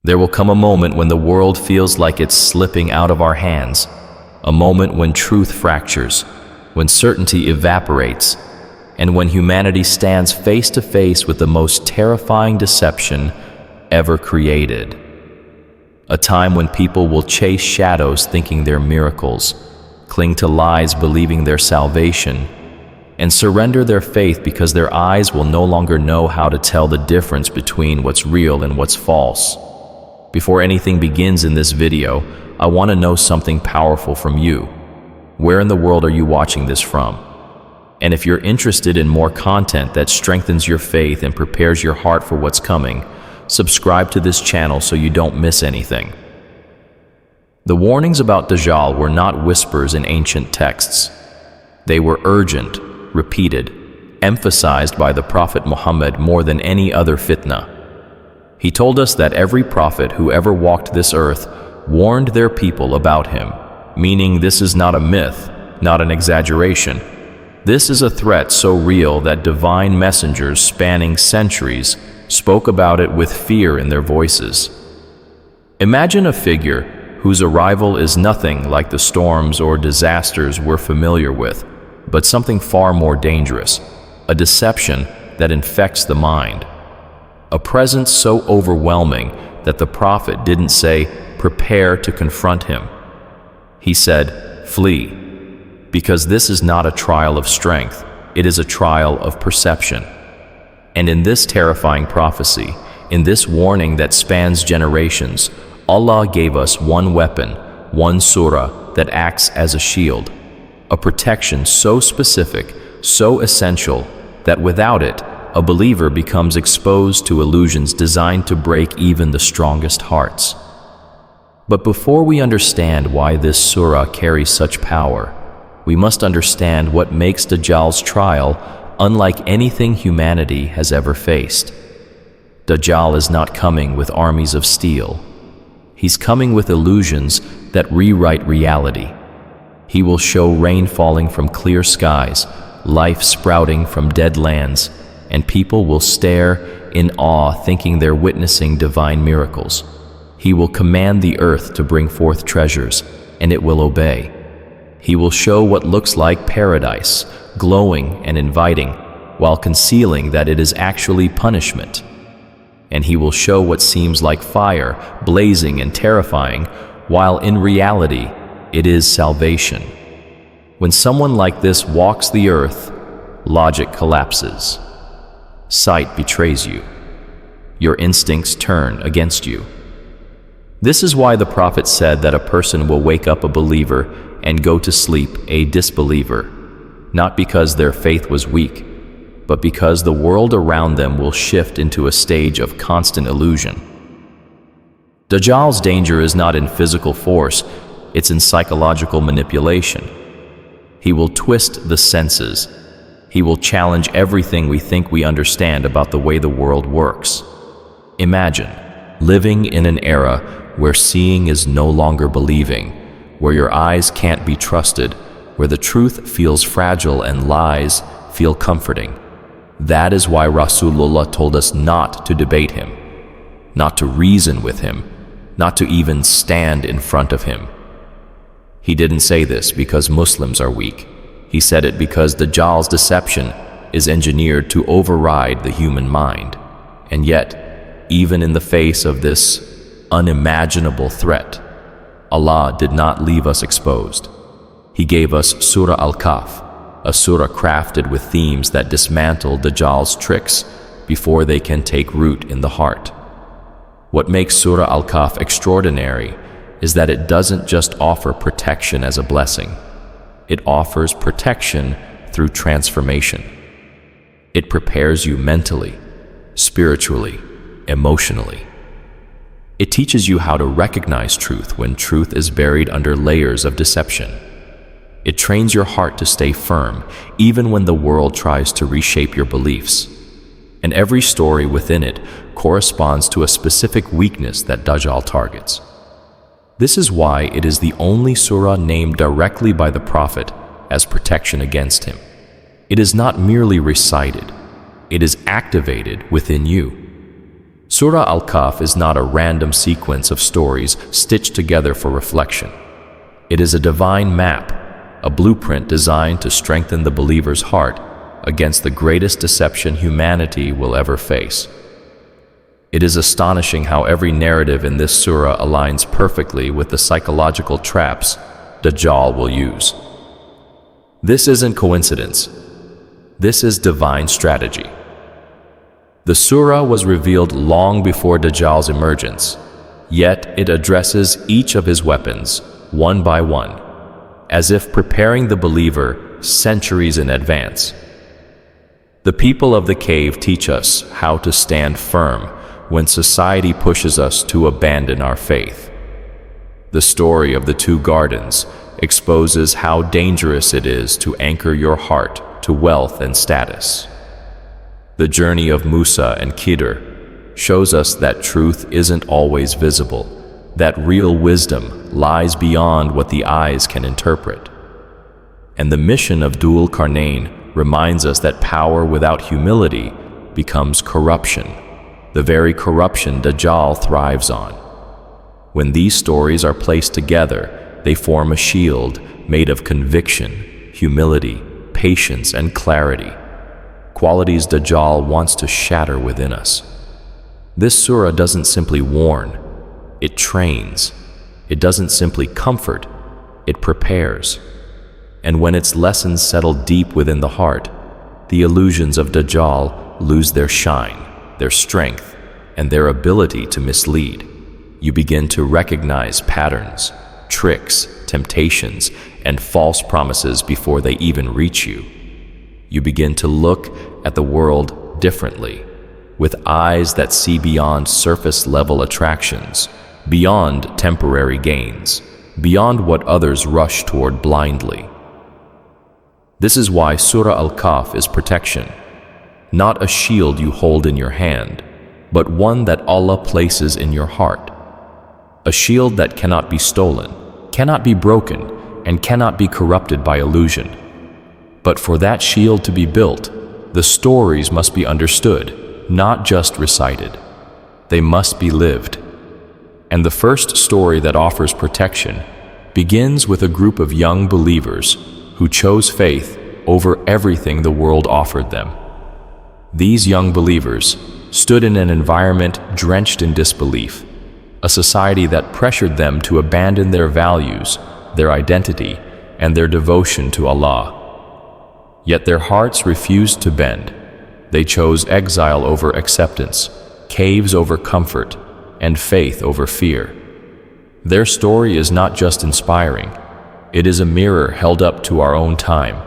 There will come a moment when the world feels like it's slipping out of our hands, a moment when truth fractures, when certainty evaporates, and when humanity stands face to face with the most terrifying deception ever created. A time when people will chase shadows thinking they're miracles, cling to lies believing they're salvation, and surrender their faith because their eyes will no longer know how to tell the difference between what's real and what's false. Before anything begins in this video, I want to know something powerful from you. Where in the world are you watching this from? And if you're interested in more content that strengthens your faith and prepares your heart for what's coming, subscribe to this channel so you don't miss anything. The warnings about Dajjal were not whispers in ancient texts. They were urgent, repeated, emphasized by the Prophet Muhammad more than any other fitna. He told us that every prophet who ever walked this earth warned their people about him, meaning this is not a myth, not an exaggeration. This is a threat so real that divine messengers spanning centuries spoke about it with fear in their voices. Imagine a figure whose arrival is nothing like the storms or disasters we're familiar with, but something far more dangerous, a deception that infects the mind. A presence so overwhelming that the prophet didn't say, "Prepare to confront him." He said, "Flee," because this is not a trial of strength, it is a trial of perception. And in this terrifying prophecy, in this warning that spans generations, Allah gave us one weapon, one surah that acts as a shield, a protection so specific, so essential, that without it, a believer becomes exposed to illusions designed to break even the strongest hearts. But before we understand why this surah carries such power, we must understand what makes Dajjal's trial unlike anything humanity has ever faced. Dajjal is not coming with armies of steel. He's coming with illusions that rewrite reality. He will show rain falling from clear skies, life sprouting from dead lands, and people will stare in awe thinking they're witnessing divine miracles. He will command the earth to bring forth treasures, and it will obey. He will show what looks like paradise, glowing and inviting, while concealing that it is actually punishment. And he will show what seems like fire, blazing and terrifying, while in reality, it is salvation. When someone like this walks the earth, logic collapses. Sight betrays you. Your instincts turn against you. This is why the Prophet said that a person will wake up a believer and go to sleep a disbeliever, not because their faith was weak, but because the world around them will shift into a stage of constant illusion. Dajjal's danger is not in physical force, it's in psychological manipulation. He will twist the senses. He will challenge everything we think we understand about the way the world works. Imagine living in an era where seeing is no longer believing, where your eyes can't be trusted, where the truth feels fragile and lies feel comforting. That is why Rasulullah told us not to debate him, not to reason with him, not to even stand in front of him. He didn't say this because Muslims are weak. He said it because Dajjal's deception is engineered to override the human mind. And yet, even in the face of this unimaginable threat, Allah did not leave us exposed. He gave us Surah Al-Kahf, a surah crafted with themes that dismantle Dajjal's tricks before they can take root in the heart. What makes Surah Al-Kahf extraordinary is that it doesn't just offer protection as a blessing. It offers protection through transformation. It prepares you mentally, spiritually, emotionally. It teaches you how to recognize truth when truth is buried under layers of deception. It trains your heart to stay firm, even when the world tries to reshape your beliefs. And every story within it corresponds to a specific weakness that Dajjal targets. This is why it is the only surah named directly by the Prophet as protection against him. It is not merely recited, it is activated within you. Surah Al-Kahf is not a random sequence of stories stitched together for reflection. It is a divine map, a blueprint designed to strengthen the believer's heart against the greatest deception humanity will ever face. It is astonishing how every narrative in this surah aligns perfectly with the psychological traps Dajjal will use. This isn't coincidence. This is divine strategy. The surah was revealed long before Dajjal's emergence, yet it addresses each of his weapons, one by one, as if preparing the believer centuries in advance. The people of the cave teach us how to stand firm when society pushes us to abandon our faith. The story of the two gardens exposes how dangerous it is to anchor your heart to wealth and status. The journey of Musa and Khidr shows us that truth isn't always visible, that real wisdom lies beyond what the eyes can interpret. And the mission of Dhul-Qarnayn reminds us that power without humility becomes corruption, the very corruption Dajjal thrives on. When these stories are placed together, they form a shield made of conviction, humility, patience, and clarity, qualities Dajjal wants to shatter within us. This surah doesn't simply warn, it trains. It doesn't simply comfort, it prepares. And when its lessons settle deep within the heart, the illusions of Dajjal lose their shine, their strength, and their ability to mislead. You begin to recognize patterns, tricks, temptations, and false promises before they even reach you. You begin to look at the world differently, with eyes that see beyond surface-level attractions, beyond temporary gains, beyond what others rush toward blindly. This is why Surah Al-Kahf is protection, not a shield you hold in your hand, but one that Allah places in your heart. A shield that cannot be stolen, cannot be broken, and cannot be corrupted by illusion. But for that shield to be built, the stories must be understood, not just recited. They must be lived. And the first story that offers protection begins with a group of young believers who chose faith over everything the world offered them. These young believers stood in an environment drenched in disbelief, a society that pressured them to abandon their values, their identity, and their devotion to Allah. Yet their hearts refused to bend. They chose exile over acceptance, caves over comfort, and faith over fear. Their story is not just inspiring, it is a mirror held up to our own time.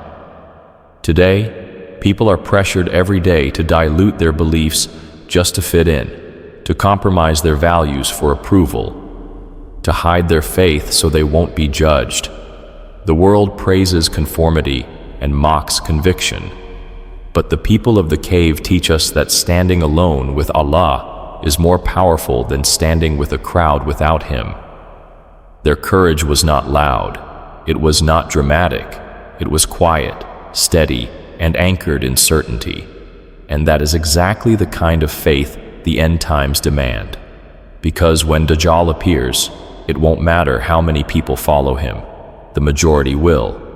Today, people are pressured every day to dilute their beliefs just to fit in, to compromise their values for approval, to hide their faith so they won't be judged. The world praises conformity and mocks conviction. But the people of the cave teach us that standing alone with Allah is more powerful than standing with a crowd without Him. Their courage was not loud, it was not dramatic, it was quiet, steady, and anchored in certainty. And that is exactly the kind of faith the end times demand. Because when Dajjal appears, it won't matter how many people follow him, the majority will.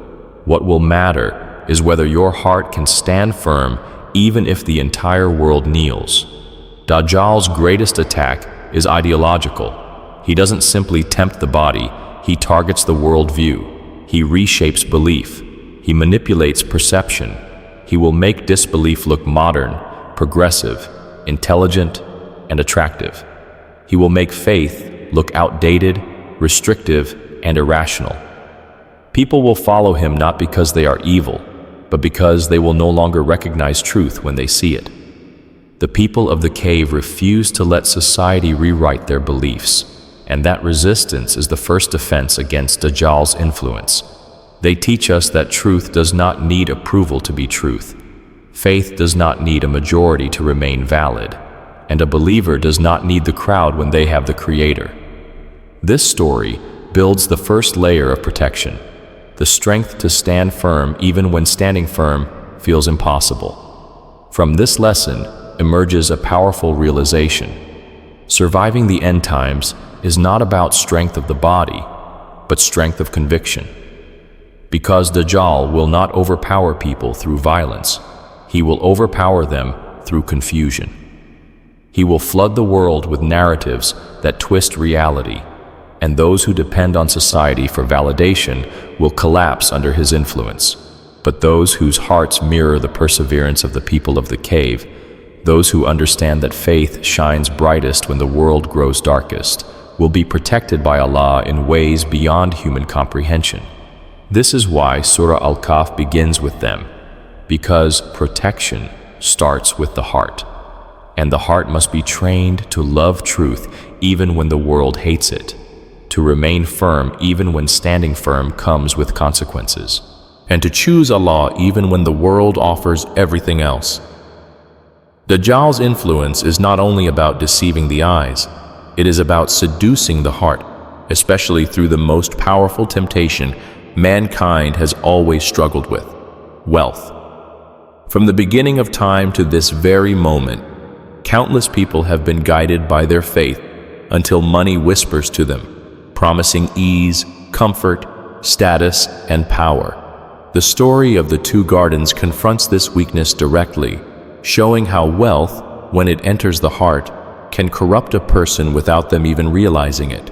What will matter is whether your heart can stand firm even if the entire world kneels. Dajjal's greatest attack is ideological. He doesn't simply tempt the body, he targets the worldview. He reshapes belief. He manipulates perception. He will make disbelief look modern, progressive, intelligent, and attractive. He will make faith look outdated, restrictive, and irrational. People will follow him not because they are evil, but because they will no longer recognize truth when they see it. The people of the cave refuse to let society rewrite their beliefs, and that resistance is the first defense against Dajjal's influence. They teach us that truth does not need approval to be truth. Faith does not need a majority to remain valid, and a believer does not need the crowd when they have the Creator. This story builds the first layer of protection, the strength to stand firm even when standing firm feels impossible. From this lesson emerges a powerful realization. Surviving the end times is not about strength of the body, but strength of conviction. Because Dajjal will not overpower people through violence, he will overpower them through confusion. He will flood the world with narratives that twist reality, and those who depend on society for validation will collapse under his influence. But those whose hearts mirror the perseverance of the people of the cave, those who understand that faith shines brightest when the world grows darkest, will be protected by Allah in ways beyond human comprehension. This is why Surah Al-Kahf begins with them, because protection starts with the heart, and the heart must be trained to love truth even when the world hates it, to remain firm even when standing firm comes with consequences, and to choose Allah even when the world offers everything else. Dajjal's influence is not only about deceiving the eyes, it is about seducing the heart, especially through the most powerful temptation mankind has always struggled with: wealth. From the beginning of time to this very moment, countless people have been guided by their faith until money whispers to them, promising ease, comfort, status, and power. The story of the two gardens confronts this weakness directly, showing how wealth, when it enters the heart, can corrupt a person without them even realizing it.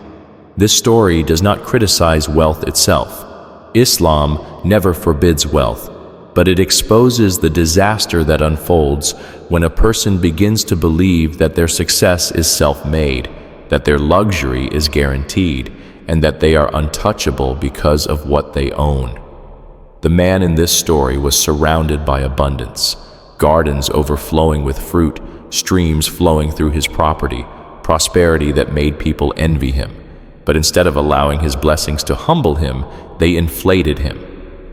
This story does not criticize wealth itself. Islam never forbids wealth, but it exposes the disaster that unfolds when a person begins to believe that their success is self-made, that their luxury is guaranteed, and that they are untouchable because of what they own. The man in this story was surrounded by abundance, gardens overflowing with fruit, streams flowing through his property, prosperity that made people envy him. But instead of allowing his blessings to humble him, they inflated him.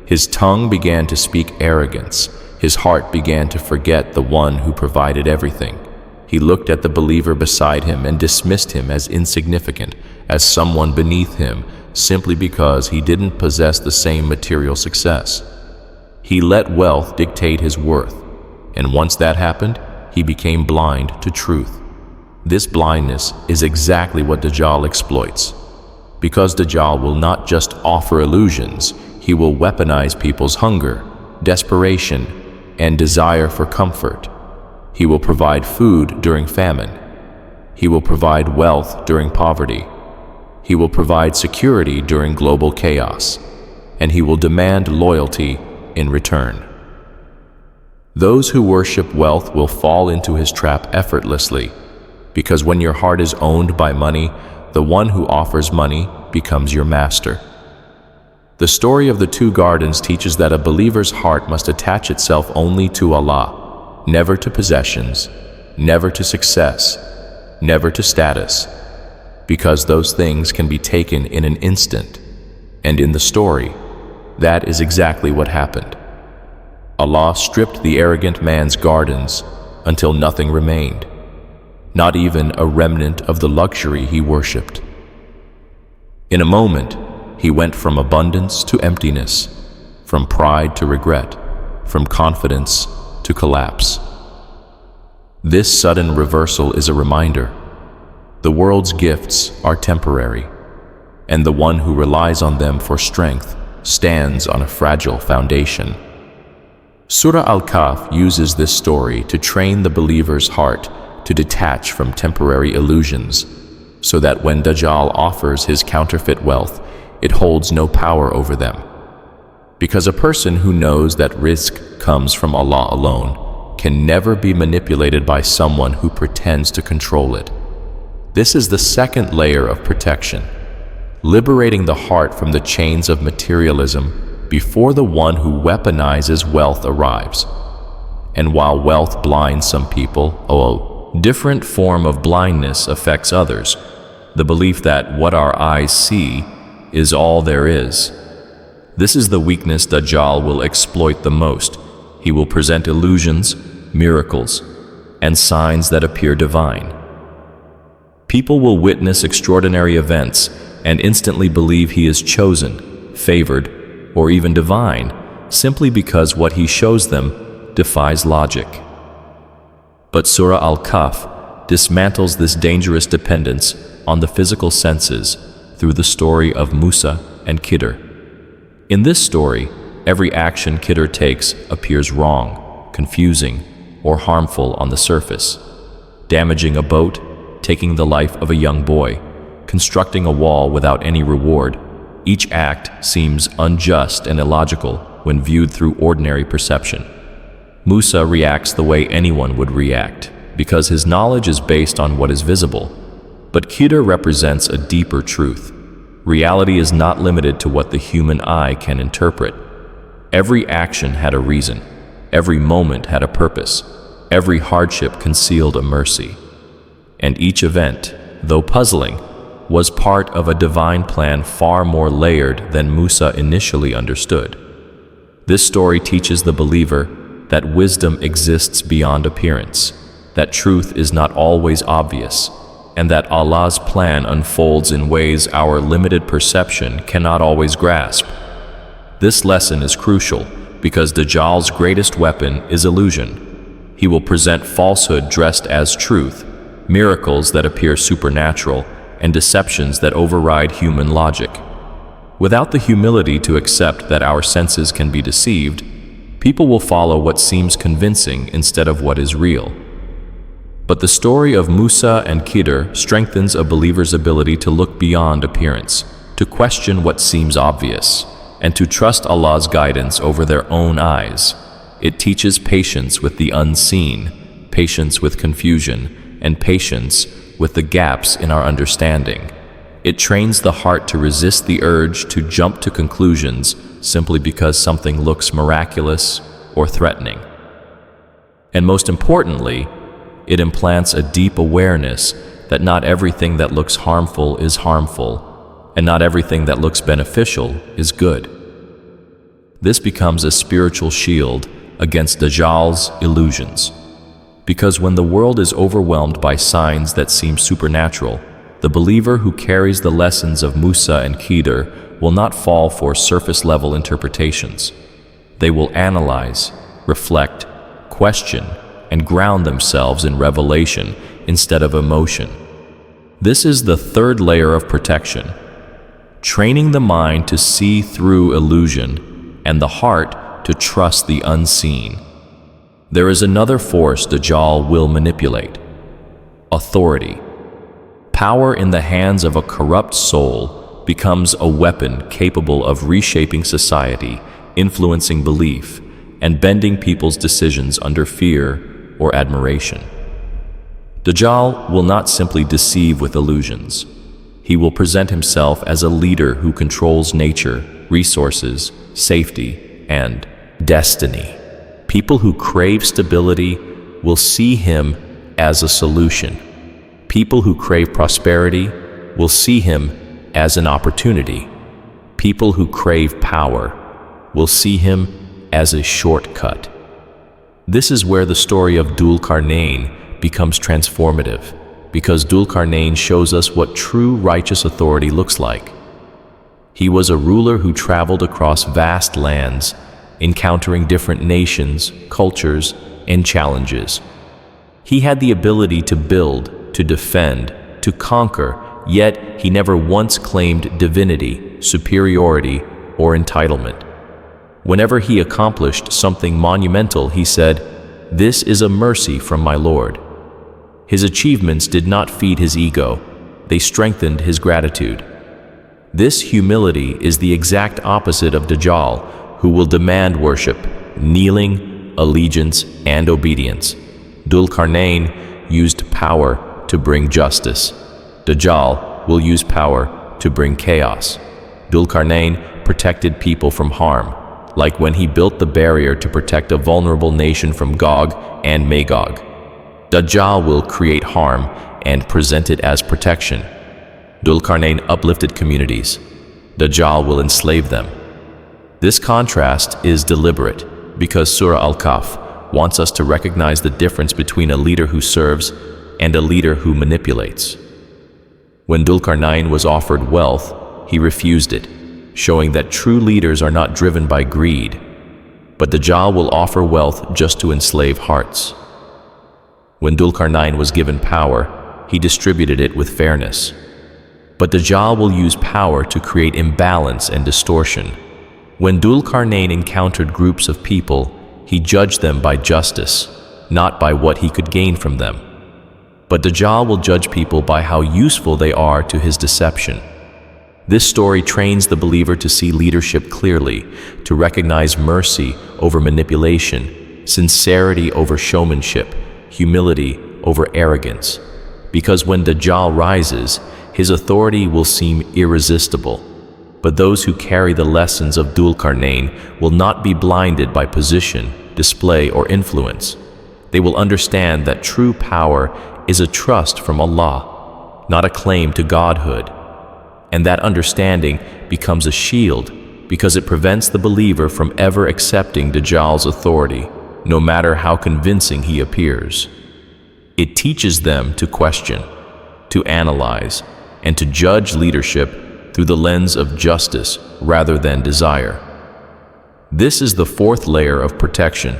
His tongue began to speak arrogance. His heart began to forget the one who provided everything. He looked at the believer beside him and dismissed him as insignificant, as someone beneath him, simply because he didn't possess the same material success. He let wealth dictate his worth, and once that happened, he became blind to truth. This blindness is exactly what Dajjal exploits. Because Dajjal will not just offer illusions, he will weaponize people's hunger, desperation, and desire for comfort. He will provide food during famine. He will provide wealth during poverty. He will provide security during global chaos, and he will demand loyalty in return. Those who worship wealth will fall into his trap effortlessly, because when your heart is owned by money, the one who offers money becomes your master. The story of the two gardens teaches that a believer's heart must attach itself only to Allah, never to possessions, never to success, never to status, because those things can be taken in an instant. And in the story, that is exactly what happened. Allah stripped the arrogant man's gardens until nothing remained, not even a remnant of the luxury he worshipped. In a moment, he went from abundance to emptiness, from pride to regret, from confidence to collapse. This sudden reversal is a reminder: the world's gifts are temporary, and the one who relies on them for strength stands on a fragile foundation. Surah Al-Kahf uses this story to train the believer's heart to detach from temporary illusions, so that when Dajjal offers his counterfeit wealth, it holds no power over them. Because a person who knows that risk comes from Allah alone can never be manipulated by someone who pretends to control it. This is the second layer of protection, liberating the heart from the chains of materialism before the one who weaponizes wealth arrives. And while wealth blinds some people, a different form of blindness affects others: the belief that what our eyes see is all there is. This is the weakness Dajjal will exploit the most. He will present illusions, miracles, and signs that appear divine. People will witness extraordinary events and instantly believe he is chosen, favored, or even divine, simply because what he shows them defies logic. But Surah Al-Kahf dismantles this dangerous dependence on the physical senses through the story of Musa and Khidr. In this story, every action Khidr takes appears wrong, confusing, or harmful on the surface. Damaging a boat, taking the life of a young boy, constructing a wall without any reward. Each act seems unjust and illogical when viewed through ordinary perception. Musa reacts the way anyone would react, because his knowledge is based on what is visible. But Khidr represents a deeper truth. Reality is not limited to what the human eye can interpret. Every action had a reason. Every moment had a purpose. Every hardship concealed a mercy. And each event, though puzzling, was part of a divine plan far more layered than Musa initially understood. This story teaches the believer that wisdom exists beyond appearance, that truth is not always obvious, and that Allah's plan unfolds in ways our limited perception cannot always grasp. This lesson is crucial because Dajjal's greatest weapon is illusion. He will present falsehood dressed as truth, miracles that appear supernatural, and deceptions that override human logic. Without the humility to accept that our senses can be deceived, people will follow what seems convincing instead of what is real. But the story of Musa and Khidr strengthens a believer's ability to look beyond appearance, to question what seems obvious, and to trust Allah's guidance over their own eyes. It teaches patience with the unseen, patience with confusion, and patience with the gaps in our understanding. It trains the heart to resist the urge to jump to conclusions simply because something looks miraculous or threatening. And most importantly, it implants a deep awareness that not everything that looks harmful is harmful, and not everything that looks beneficial is good. This becomes a spiritual shield against Dajjal's illusions. Because when the world is overwhelmed by signs that seem supernatural, the believer who carries the lessons of Musa and Khidr will not fall for surface-level interpretations. They will analyze, reflect, question, and ground themselves in revelation instead of emotion. This is the third layer of protection, training the mind to see through illusion and the heart to trust the unseen. There is another force Dajjal will manipulate: authority. Power in the hands of a corrupt soul becomes a weapon capable of reshaping society, influencing belief, and bending people's decisions under fear or admiration. Dajjal will not simply deceive with illusions. He will present himself as a leader who controls nature, resources, safety, and destiny. People who crave stability will see him as a solution. People who crave prosperity will see him as an opportunity. People who crave power will see him as a shortcut. This is where the story of Dhul-Qarnayn becomes transformative, because Dhul-Qarnayn shows us what true righteous authority looks like. He was a ruler who traveled across vast lands, encountering different nations, cultures, and challenges. He had the ability to build, to defend, to conquer, yet he never once claimed divinity, superiority, or entitlement. Whenever he accomplished something monumental, he said, "This is a mercy from my Lord." His achievements did not feed his ego, they strengthened his gratitude. This humility is the exact opposite of Dajjal, who will demand worship, kneeling, allegiance, and obedience. Dhul-Qarnayn used power to bring justice. Dajjal will use power to bring chaos. Dhul-Qarnayn protected people from harm, like when he built the barrier to protect a vulnerable nation from Gog and Magog. Dajjal will create harm and present it as protection. Dhul-Qarnayn uplifted communities. Dajjal will enslave them. This contrast is deliberate because Surah Al-Kahf wants us to recognize the difference between a leader who serves and a leader who manipulates. When Dhul-Qarnayn was offered wealth, he refused it, showing that true leaders are not driven by greed. But Dajjal will offer wealth just to enslave hearts. When Dhul-Qarnayn was given power, he distributed it with fairness. But Dajjal will use power to create imbalance and distortion. When Dhul-Qarnayn encountered groups of people, he judged them by justice, not by what he could gain from them. But Dajjal will judge people by how useful they are to his deception. This story trains the believer to see leadership clearly, to recognize mercy over manipulation, sincerity over showmanship, humility over arrogance. Because when Dajjal rises, his authority will seem irresistible. But those who carry the lessons of Dhul-Qarnayn will not be blinded by position, display, or influence. They will understand that true power is a trust from Allah, not a claim to godhood. And that understanding becomes a shield because it prevents the believer from ever accepting Dajjal's authority, no matter how convincing he appears. It teaches them to question, to analyze, and to judge leadership through the lens of justice rather than desire. This is the fourth layer of protection,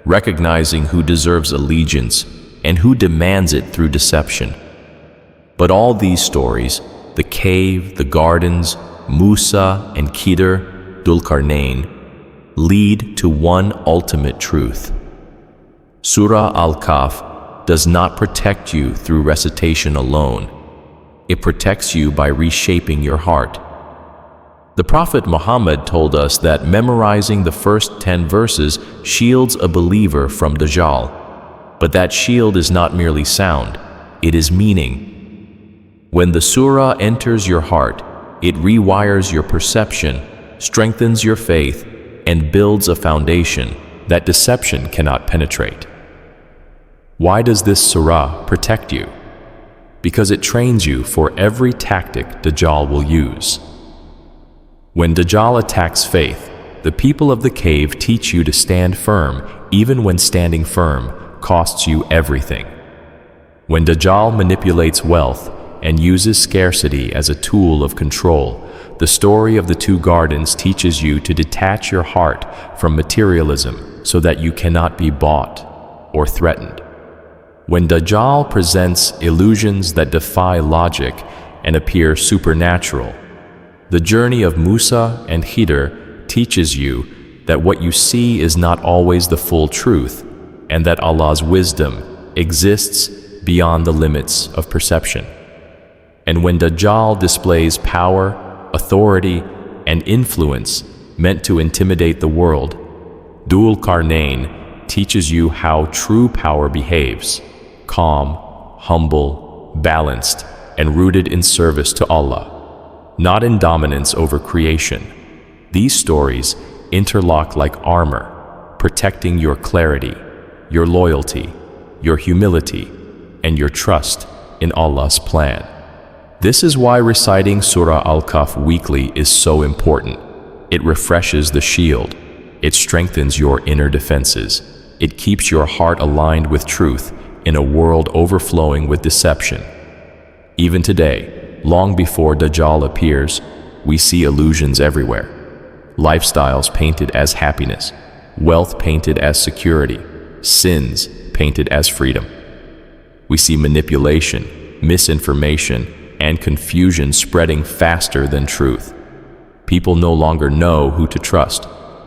recognizing who deserves allegiance and who demands it through deception. But all these stories, the cave, the gardens, Musa and Khidr, Dhul-Qarnayn, lead to one ultimate truth. Surah Al-Kahf does not protect you through recitation alone. It protects you by reshaping your heart. The Prophet Muhammad told us that memorizing the first 10 verses shields a believer from Dajjal. But that shield is not merely sound, it is meaning. When the surah enters your heart, it rewires your perception, strengthens your faith, and builds a foundation that deception cannot penetrate. Why does this surah protect you? Because it trains you for every tactic Dajjal will use. When Dajjal attacks faith, the people of the cave teach you to stand firm, even when standing firm costs you everything. When Dajjal manipulates wealth and uses scarcity as a tool of control, the story of the two gardens teaches you to detach your heart from materialism so that you cannot be bought or threatened. When Dajjal presents illusions that defy logic and appear supernatural, the journey of Musa and Khidr teaches you that what you see is not always the full truth, and that Allah's wisdom exists beyond the limits of perception. And when Dajjal displays power, authority, and influence meant to intimidate the world, Dhul-Qarnayn teaches you how true power behaves: calm, humble, balanced, and rooted in service to Allah, not in dominance over creation. These stories interlock like armor, protecting your clarity, your loyalty, your humility, and your trust in Allah's plan. This is why reciting Surah Al-Kahf weekly is so important. It refreshes the shield. It strengthens your inner defenses. It keeps your heart aligned with truth in a world overflowing with deception. Even today, long before Dajjal appears, we see illusions everywhere. Lifestyles painted as happiness, wealth painted as security, sins painted as freedom. We see manipulation, misinformation, and confusion spreading faster than truth. People no longer know who to trust,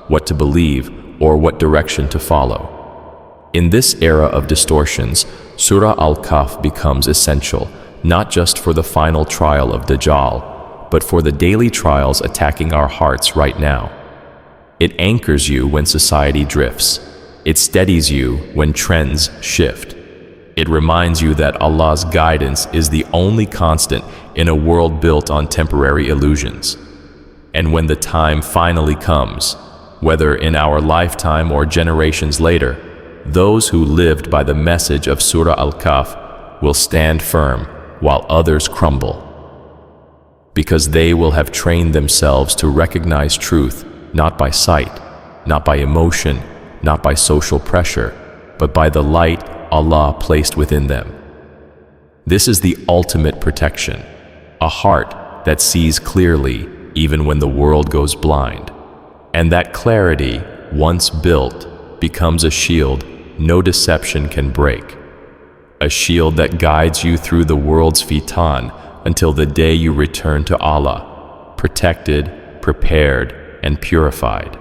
what to believe, or what direction to follow. In this era of distortions, Surah Al-Kahf becomes essential, not just for the final trial of Dajjal, but for the daily trials attacking our hearts right now. It anchors you when society drifts. It steadies you when trends shift. It reminds you that Allah's guidance is the only constant in a world built on temporary illusions. And when the time finally comes, whether in our lifetime or generations later, those who lived by the message of Surah Al-Kahf will stand firm while others crumble. Because they will have trained themselves to recognize truth not by sight, not by emotion, not by social pressure, but by the light Allah placed within them. This is the ultimate protection, a heart that sees clearly even when the world goes blind. And that clarity, once built, becomes a shield no deception can break. a shield that guides you through the world's fitan until the day you return to Allah, protected, prepared, and purified.